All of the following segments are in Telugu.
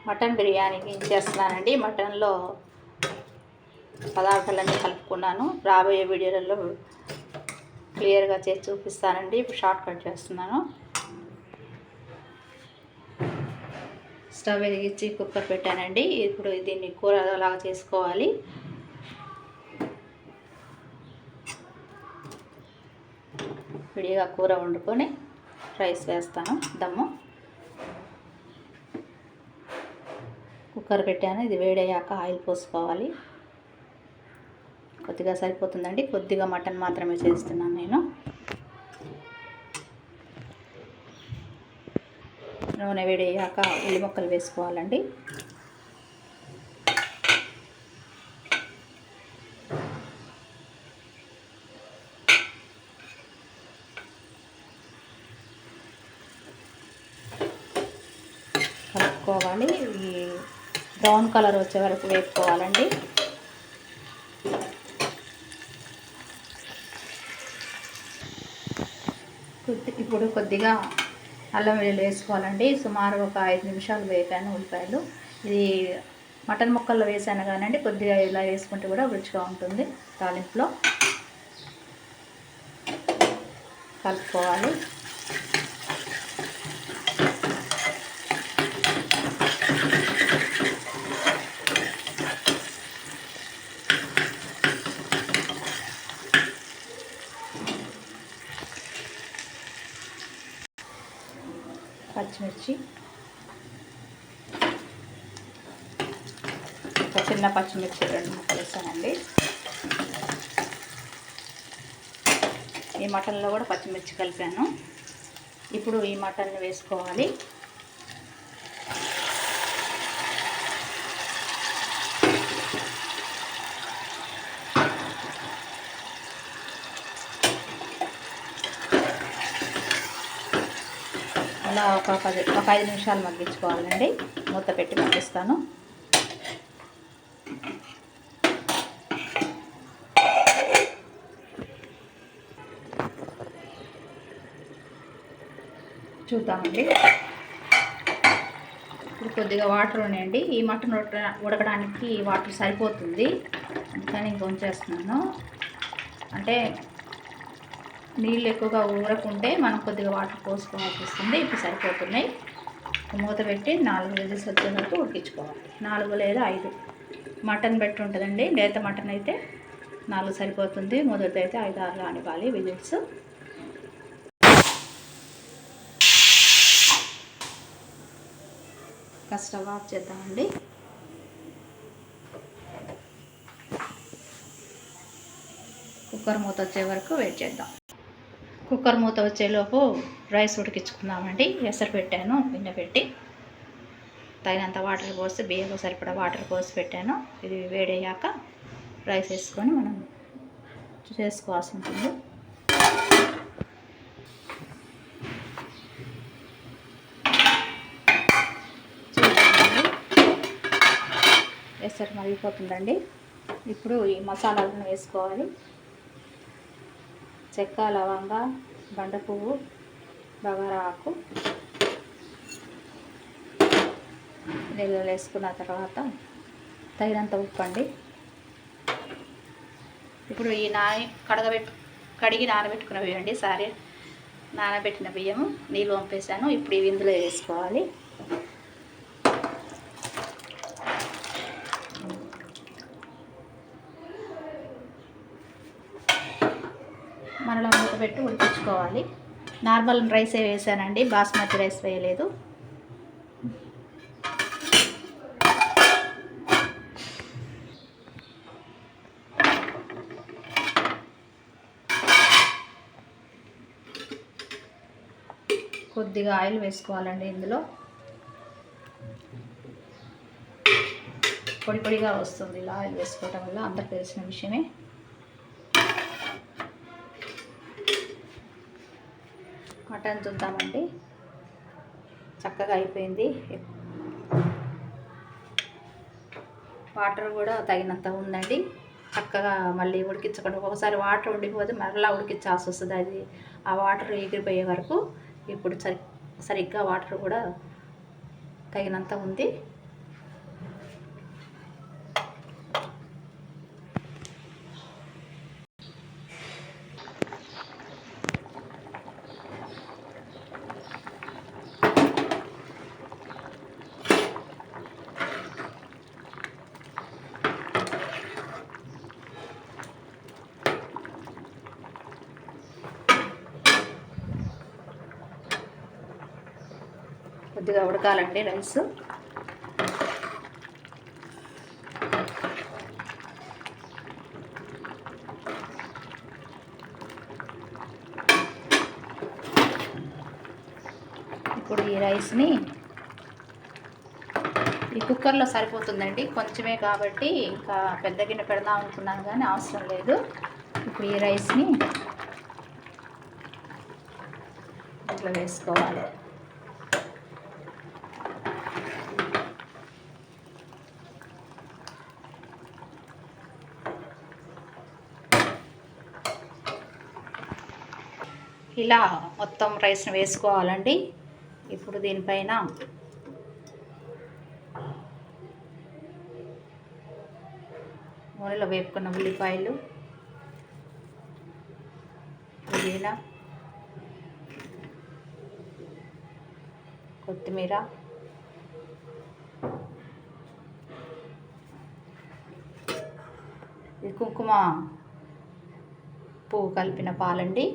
మటన్ బిర్యానీకి ఏం చేస్తున్నానండి, మటన్లో పదార్థాలన్నీ కలుపుకున్నాను. రాబోయే వీడియోలలో క్లియర్గా చేసి చూపిస్తానండి. ఇప్పుడు షార్ట్ కట్ చేస్తున్నాను. స్టవ్ వెలిగించి కుక్కర్ పెట్టానండి. ఇప్పుడు దీన్ని కూర లాగా చేసుకోవాలి. విడిగా కూర వండుకొని రైస్ వేస్తాను. దమ్ము కుక్కర్ పెట్టాను. ఇది వేడయ్యాక ఆయిల్ పోసుకోవాలి. కొద్దిగా సరిపోతుందండి, కొద్దిగా మటన్ మాత్రమే చేస్తున్నాను నేను. నూనె వేడయ్యాక ఉల్లి ముక్కలు వేసుకోవాలండి. కలుపుకోవాలి. ఈ బ్రౌన్ కలర్ వచ్చే వరకు వేపుకోవాలండి. ఇప్పుడు కొద్దిగా అల్లం వెల్లుల్లి వేసుకోవాలండి. సుమారు ఒక 5 నిమిషాలు వేపాను ఉల్లిపాయలు. ఇది మటన్ ముక్కల్లో వేసాను కానండి, కొద్దిగా ఇలా వేసుకుంటే కూడా రుచిగా ఉంటుంది. తాలింపులో కలుపుకోవాలి. పచ్చిమిర్చి, ఒక చిన్న పచ్చిమిర్చి 2 ముక్కలు వేసానండి. ఈ మటన్లో కూడా పచ్చిమిర్చి కలిపాను. ఇప్పుడు ఈ మటన్ని వేసుకోవాలి. అలా ఒక 5 నిమిషాలు మగ్గించుకోవాలండి. మూత పెట్టి మగ్గిస్తాను. చూద్దామండి. ఇప్పుడు కొద్దిగా వాటర్ ఉన్నాయండి. ఈ మటన్ ఉడకడానికి వాటర్ సరిపోతుంది, అందుకని ఇంకొంచేస్తున్నాను. అంటే నీళ్ళు ఎక్కువగా ఊరకుంటే మనం కొద్దిగా వాటర్ పోసుకోవాల్సి వస్తుంది. ఇప్పుడు సరిపోతున్నాయి. మూత పెట్టి 4 విజిల్స్ వచ్చే వరకు ఉడికించుకోవాలి. 4 లేదా 5 మటన్ బట్టి ఉంటుందండి. లేత మటన్ అయితే 4 సరిపోతుంది. మొదటి అయితే 5-6 రానివ్వాలి విజిల్స్. స్టవ్ ఆఫ్ చేద్దామండి. కుక్కర్ మూత వచ్చే వరకు వెయిట్ చేద్దాం. కుక్కర్ మూత వచ్చేలోపు రైస్ ఉడికించుకుందామండి. ఎసరు పెట్టాను, గిన్నె పెట్టి తగినంత వాటర్ పోసి, బియ్యంలో సరిపడా వాటర్ పోసి పెట్టాను. ఇది వేడయ్యాక రైస్ వేసుకొని మనం చేసుకోవాల్సి ఉంటుంది. ఎసరు మరిగిపోతుందండి. ఇప్పుడు ఈ మసాలాలను వేసుకోవాలి. చెక్క, లవంగ, బండ పువ్వు, బగారా ఆకు నీళ్ళలో వేసుకున్న తర్వాత తగినంత ఉప్పు అండి. ఇప్పుడు ఈ కడిగి నానబెట్టుకున్న బియ్యం అండి. నానబెట్టిన బియ్యము నీళ్ళు వంపేసాను. ఇప్పుడు ఇవి ఇందులో వేసుకోవాలి. మరలా మూత పెట్టి ఉడికించుకోవాలి. నార్మల్ రైసే వేసానండి, బాస్మతి రైస్ వేయలేదు. కొద్దిగా ఆయిల్ వేసుకోవాలండి. ఇందులో పొడి పొడిగా వస్తుంది ఇలా ఆయిల్ వేసుకోవడం వల్ల, అందరికీ తెలిసిన విషయమే. మటన్ చూద్దామండి. చక్కగా అయిపోయింది. వాటర్ కూడా తగినంత ఉందండి. చక్కగా మళ్ళీ ఉడికించకుండా, ఒకసారి వాటర్ ఉండిపోతే మరలా ఉడికించాల్సి వస్తుంది. అది ఆ వాటర్ ఎగిరిపోయే వరకు. ఇప్పుడు సరిగ్గా వాటర్ కూడా తగినంత ఉంది. కొద్దిగా ఉడకాలండి రైస్. ఇప్పుడు ఈ రైస్ని ఈ కుక్కర్లో సరిపోతుందండి, కొంచెమే కాబట్టి ఇంకా పెద్ద గిన్నె పెడదాం అనుకున్నాను కానీ అవసరం లేదు. ఇప్పుడు ఈ రైస్ని ఇట్లా వేసుకోవాలి. ఇలా మొత్తం రైస్ని వేసుకోవాలండి. ఇప్పుడు దీనిపైన నూనెలో వేపుకున్న ఉల్లిపాయలు, పుదీనా, కొత్తిమీర, ఇది కుంకుమ పువ్వు కలిపిన పాలండి.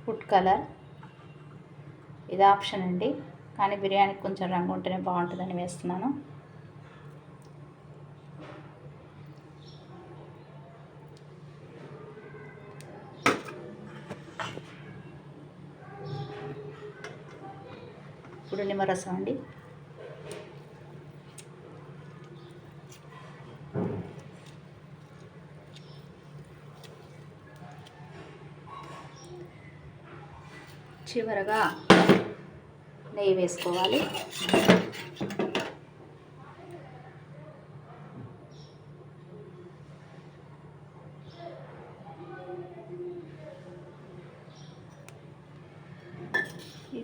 ఫుడ్ కలర్ ఇది ఆప్షన్ అండి, కానీ బిర్యానీకి కొంచెం రంగు ఉంటేనే బాగుంటుందని వేస్తున్నాను. ఇప్పుడు నిమ్మరసం అండి. చివరగా నెయ్యి వేసుకోవాలి. ఈ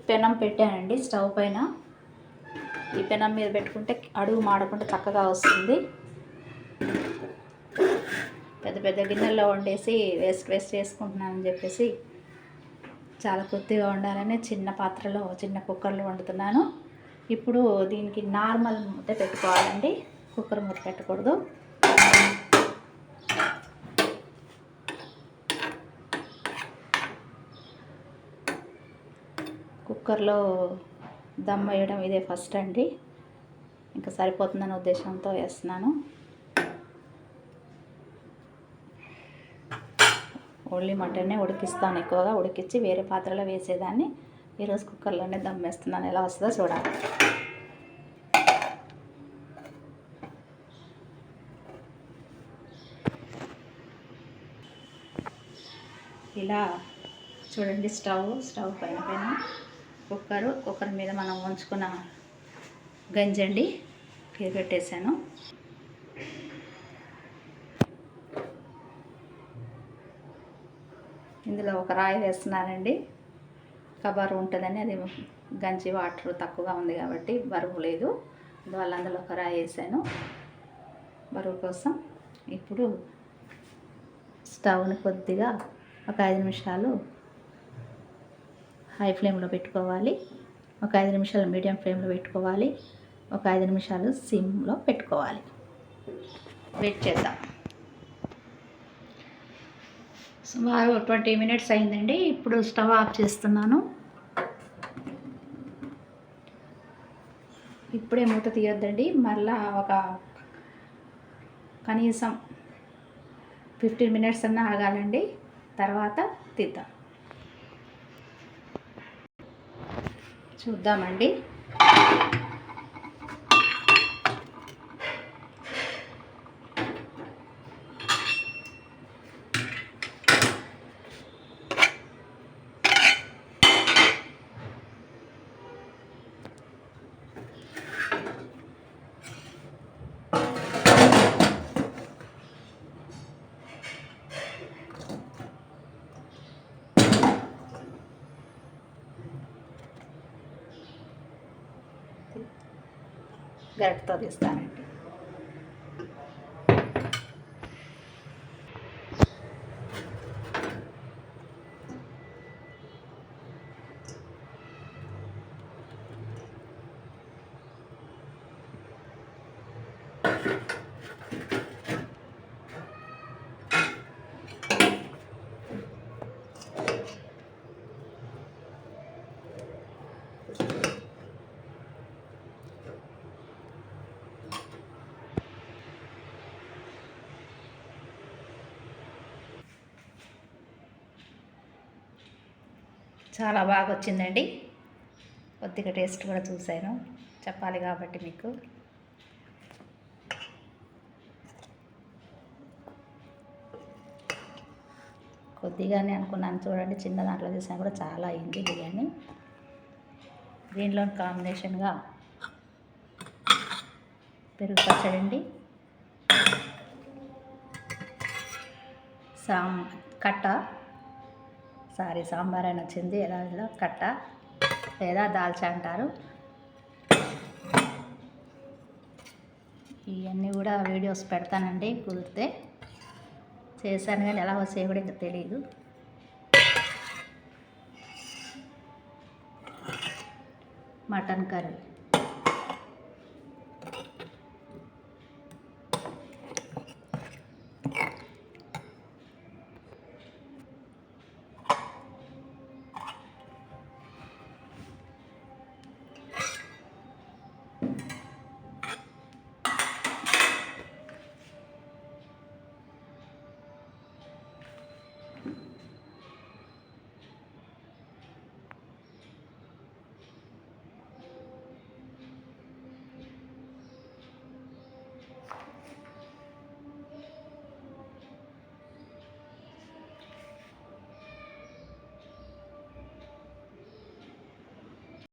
పెనం పెట్టానండి స్టవ్ పైన. ఈ పెనం మీద పెట్టుకుంటే అడుగు మాడకుండా చక్కగా వస్తుంది. పెద్ద పెద్ద గిన్నెల్లో వండేసి వేస్ట్ చేసుకుంటున్నానని చెప్పేసి చాలా కొద్దిగా వండాలని చిన్న పాత్రలో చిన్న కుక్కర్లో వండుతున్నాను. ఇప్పుడు దీనికి నార్మల్ ముద్ద పెట్టుకోవాలండి, కుక్కర్ మూత పెట్టకూడదు. కుక్కర్లో దమ్ వేయడం ఇదే ఫస్ట్ అండి, ఇంకా సరిపోతుందనే ఉద్దేశంతో వేస్తున్నాను. ఓన్లీ మటన్నే ఉడికిస్తాను, ఎక్కువగా ఉడికించి వేరే పాత్రలో వేసేదాన్ని. ఈరోజు కుక్కర్లోనే దమ్ వేస్తున్నాను, ఎలా వస్తుందో చూడాలి. ఇలా చూడండి, స్టవ్ పైన కుక్కర్ మీద మనం ఉంచుకున్న గంజండి పెట్టేశాను. ఇందులో ఒక రాయి వేస్తున్నానండి, కబరు ఉంటుందని. అది గంజి వాటర్ తక్కువగా ఉంది కాబట్టి బరువు లేదు, అందువల్ల అందులో ఒక రాయి వేసాను బరువు కోసం. ఇప్పుడు స్టవ్ని కొద్దిగా ఒక 5 నిమిషాలు హై ఫ్లేమ్లో పెట్టుకోవాలి, ఒక 5 నిమిషాలు మీడియం ఫ్లేమ్లో పెట్టుకోవాలి, ఒక 5 నిమిషాలు సిమ్లో పెట్టుకోవాలి. వెయిట్ చేద్దాం. సుమారు 20 మినిట్స్ అయిందండి. ఇప్పుడు స్టవ్ ఆఫ్ చేస్తున్నాను. ఇప్పుడే మూత తీయొద్దండి, మళ్ళా ఒక కనీసం 15 మినిట్స్ అన్నా ఆగాలండి, తర్వాత తీద్దాం. చూద్దామండి. గరిటతో తీస్తానండి. చాలా బాగా వచ్చిందండి. కొద్దిగా టేస్ట్ కూడా చూశాను, చెప్పాలి కాబట్టి మీకు. కొద్దిగానే అనుకున్నాను, చూడండి చిన్న దాంట్లో చేసినా కూడా చాలా అయింది బిర్యానీ. దీనిలో కాంబినేషన్గా పెరుగు పచ్చడి అండి, సాంబార్ అని వచ్చింది, ఎలా కట్ట లేదా దాల్చా అంటారు. ఇవన్నీ కూడా వీడియోస్ పెడతానండి కుదిరితే. చేశాను కానీ ఎలా వచ్చాయో కూడా ఇంకా తెలియదు. Mutton curry